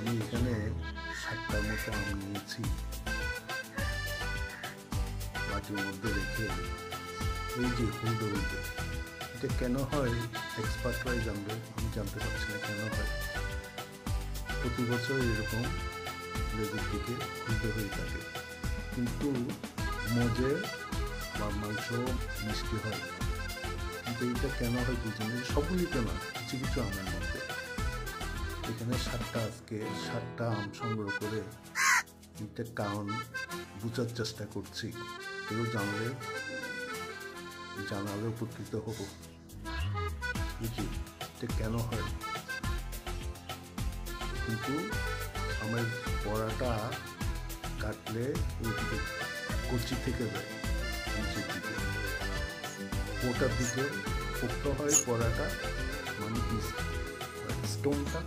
আমি এখানে 60টার মতো আম নিয়েছি, বাটির মধ্যে রেখে এই যে হলদে হলদে, এটা কেন হয় এক্সপার্টরাই জানবে, আমি জানতে পারছি না কেন হয়। প্রতি বছর এরকম লেজের দিকে হলদে হয়ে থাকে, কিন্তু মজে বা মাংস মিষ্টি হয়, কিন্তু এইটা কেন হয় বুঝিনি। সবগুলিতে না, কিছু কিছু আমের মধ্যে। এখানে 7টা, আজকে 7টা আম সংগ্রহ করে এটা কারণ বোঝার চেষ্টা করছি। কেউ জানালে উপকৃত হব, বুঝি এটা কেন হয়। কিন্তু আমার পড়াটা কাটলে ওইদিকে কচি থেকে যায়, নিচের দিকে ওটার দিকে পোক্ত হয় পড়াটা, মানে স্টোনটা